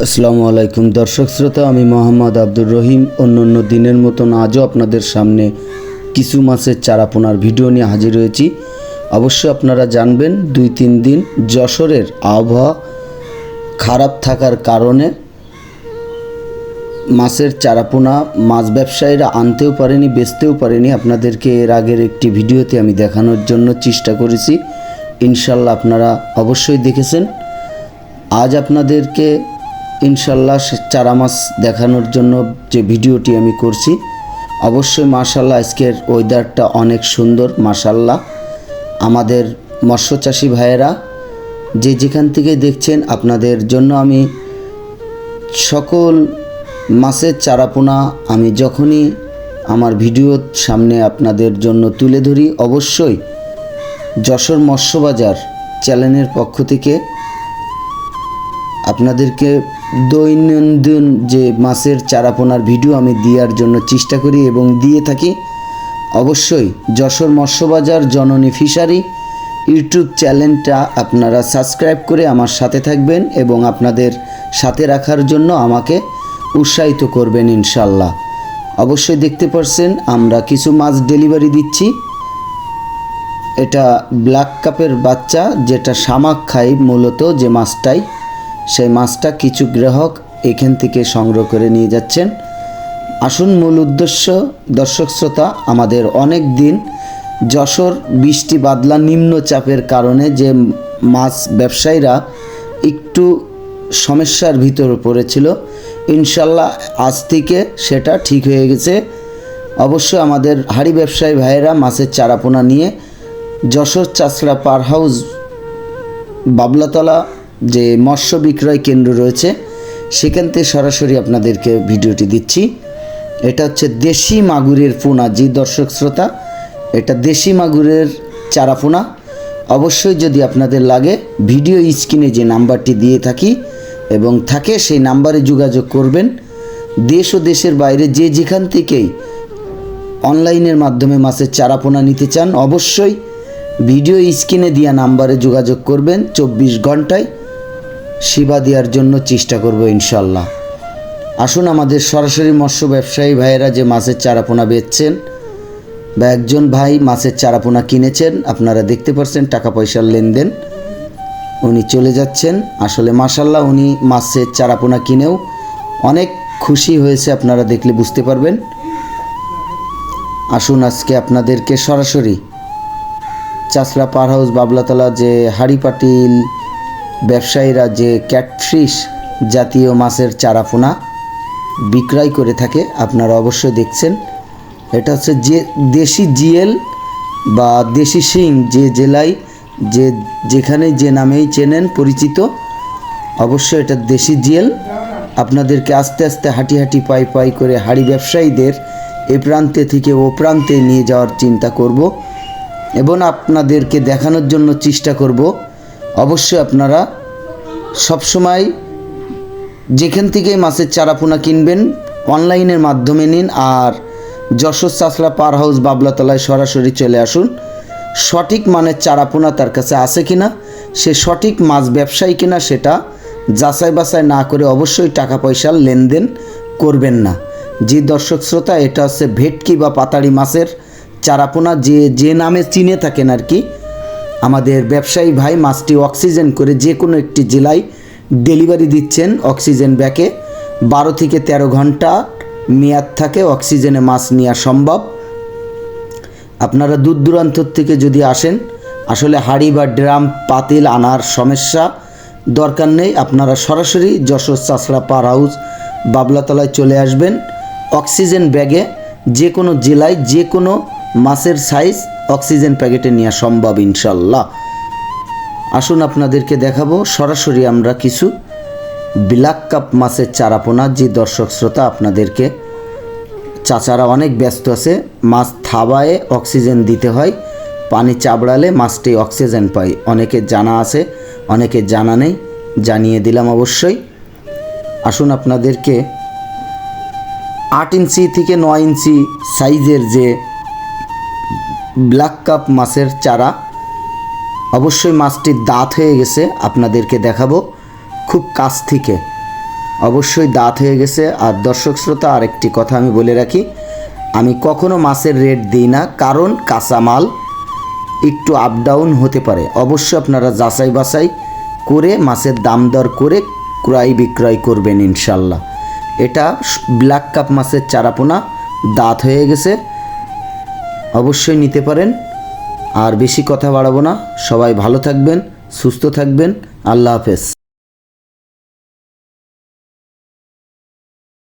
আসসালামু আলাইকুম দর্শক শ্রোতা, আমি মোহাম্মদ আব্দুর রহিম অন্য দিনের মতন আজও আপনাদের সামনে কিছু মাছের চারাপোনার ভিডিও নিয়ে হাজির হয়েছি। অবশ্যই আপনারা জানবেন 2-3 দিন যশোরের আবহাওয়া খারাপ থাকার কারণে মাছের চারাপোনা মাছ ব্যবসায়ীরা আনতেও পারেনি, বেচতেও পারেনি। আপনাদেরকে এর আগের একটি ভিডিওতে আমি দেখানোর জন্য চেষ্টা করেছি, ইনশাল্লাহ আপনারা অবশ্যই দেখেছেন। আজ আপনাদেরকে ইনশাল্লাহ চারা মাছ দেখানোর জন্য যে ভিডিওটি আমি করছি, অবশ্যই মাশাল্লাহ আজকের ওয়েদারটা অনেক সুন্দর। মাশাল্লাহ আমাদের মৎস্যচাষী ভাইয়েরা যে যেখান থেকে দেখছেন, আপনাদের জন্য আমি সকল মাছের চারাপোনা আমি যখনই আমার ভিডিওর সামনে আপনাদের জন্য তুলে ধরি, অবশ্যই যশোর মৎস্যবাজার চ্যানেলের পক্ষ থেকে আপনাদেরকে দৈনন্দিন যে মাছের চারাপোনার ভিডিও আমি দেওয়ার জন্য চেষ্টা করি এবং দিয়ে থাকি। অবশ্যই যশোর মৎস্যবাজার জননী ফিশারি ইউটিউব চ্যানেলটা আপনারা সাবস্ক্রাইব করে আমার সাথে থাকবেন এবং আপনাদের সাথে রাখার জন্য আমাকে উৎসাহিত করবেন ইনশাল্লাহ। অবশ্যই দেখতে পাচ্ছেন আমরা কিছু মাছ ডেলিভারি দিচ্ছি। এটা ব্ল্যাক কাপের বাচ্চা, যেটা শামাক খায় মূলত, যে মাছটাই, সেই মাছটা কিছু গ্রাহক এখান থেকে সংগ্রহ করে নিয়ে যাচ্ছেন। আসুন, মূল উদ্দেশ্য দর্শক শ্রোতা, আমাদের অনেক দিন যশোর বৃষ্টি বাদলা নিম্নচাপের কারণে যে মাছ ব্যবসায়ীরা একটু সমস্যার ভিতর পড়েছিল, ইনশাল্লাহ আজ থেকে সেটা ঠিক হয়ে গেছে। অবশ্য আমাদের হাড়ি ব্যবসায়ী ভাইয়েরা মাছের চারাপোনা নিয়ে যশোর চাষড়া পার হাউস বাবলাতলা যে মৎস্য বিক্রয় কেন্দ্র রয়েছে, সেখান থেকে সরাসরি আপনাদেরকে ভিডিওটি দিচ্ছি। এটা হচ্ছে দেশি মাগুরের পোনা। জি দর্শক শ্রোতা, এটা দেশি মাগুরের চারাপোনা। অবশ্যই যদি আপনাদের লাগে, ভিডিও স্ক্রিনে যে নাম্বারটি দিয়ে থাকি এবং থাকে, সেই নাম্বারে যোগাযোগ করবেন। দেশ ও দেশের বাইরে যে যেখান থেকেই অনলাইনের মাধ্যমে মাছের চারাপোনা নিতে চান, অবশ্যই ভিডিও স্ক্রিনে দেওয়া নাম্বারে যোগাযোগ করবেন। 24 ঘন্টায় সেবা দেওয়ার জন্য চেষ্টা করব ইনশাল্লাহ। আসুন, আমাদের সরাসরি মৎস্য ব্যবসায়ী ভাইয়েরা যে মাছের চারাপোনা বেচছেন, বা একজন ভাই মাছের চারাপোনা কিনেছেন, আপনারা দেখতে পাচ্ছেন টাকা পয়সার লেনদেন, উনি চলে যাচ্ছেন। আসলে মাশাল্লাহ উনি মাছের চারাপোনা কিনেও অনেক খুশি হয়েছে, আপনারা দেখলে বুঝতে পারবেন। আসুন, আজকে আপনাদেরকে সরাসরি চাষড়া পার হাউস বাবলাতলা যে হাড়ি পাটিল ব্যবসায়ীরা যে ক্যাটফিশ জাতীয় মাছের চারাপোনা বিক্রয় করে থাকে, আপনারা অবশ্যই দেখছেন। এটা হচ্ছে যে দেশি জিএল বা দেশি শিং, যে জেলায় যেখানে যে নামেই চেনেন পরিচিত, অবশ্যই এটা দেশি জিএল। আপনাদেরকে আস্তে আস্তে হাঁটি হাঁটি পাই পাই করে হাড়ি ব্যবসায়ীদের এ প্রান্তে থেকে ও প্রান্তে নিয়ে যাওয়ার চিন্তা করব এবং আপনাদেরকে দেখানোর জন্য চেষ্টা করব। অবশ্যই আপনারা সবসময় যেখান থেকে মাছের চারাপোনা কিনবেন, অনলাইনের মাধ্যমে নিন, আর যশোর চাষড়া পার হাউস বাবলাতলায় সরাসরি চলে আসুন। সঠিক মানের চারাপোনা তার কাছে আছে কিনা, সে সঠিক মাছ ব্যবসায়ী কিনা, সেটা যাচাই বাছাই না করে অবশ্যই টাকা পয়সার লেনদেন করবেন না। যে দর্শক শ্রোতা, এটা হচ্ছে ভেটকি বা পাতাড়ি মাছের চারাপোনা, যে নামে চিনে থাকেন আর কি। আমাদের ব্যবসায়ী ভাই মাছটি অক্সিজেন করে যে কোনো একটি জেলায় ডেলিভারি দিচ্ছেন। অক্সিজেন ব্যাগে 12 থেকে 13 ঘন্টা মেয়াদ থাকে, অক্সিজেনে মাছ নেওয়া সম্ভব। আপনারা দূর দূরান্ত থেকে যদি আসেন, আসলে হাঁড়ি বা ড্রাম পাতিল আনার সমস্যা দরকার নেই, আপনারা সরাসরি যশোর চাষড়া পার হাউস বাবলাতলায় চলে আসবেন। অক্সিজেন ব্যাগে যে কোনো জেলায় যে কোনো মাছের সাইজ অক্সিজেন প্যাকেটে নেওয়া সম্ভব ইনশাল্লাহ। আসুন, আপনাদেরকে দেখাবো সরাসরি আমরা কিছু ব্ল্যাক কাপ মাছের চারাপোনা। যে দর্শক শ্রোতা, আপনাদেরকে চাচারা অনেক ব্যস্ত আছে, মাছ থাবায়ে অক্সিজেন দিতে হয়, পানি চাবড়ালে মাছটি অক্সিজেন পায়। অনেকে জানা আছে, অনেকে জানা নেই, জানিয়ে দিলাম অবশ্যই। আসুন, আপনাদেরকে 8 ইঞ্চি থেকে 9 ইঞ্চি সাইজের যে ব্ল্যাক কাপ মাছের চারা, অবশ্যই মাছটির দাঁত হয়ে গেছে, আপনাদেরকে দেখাবো খুব কাছ থেকে। অবশ্যই দাঁত হয়ে গেছে। আর দর্শক শ্রোতা, আরেকটি কথা আমি বলে রাখি, আমি কখনো মাছের রেট দিই না, কারণ কাঁচামাল একটু আপ ডাউন হতে পারে। অবশ্যই আপনারা যাচাই বাছাই করে মাছের দাম দর করে ক্রয় বিক্রয় করবেন ইনশাল্লাহ। এটা ব্ল্যাক কাপ মাছের চারাপোনা, দাঁত হয়ে গেছে, অবশ্যই নিতে পারেন। আর বেশি কথা বাড়াবো না, সবাই ভালো থাকবেন, সুস্থ থাকবেন, আল্লাহ হাফেজ।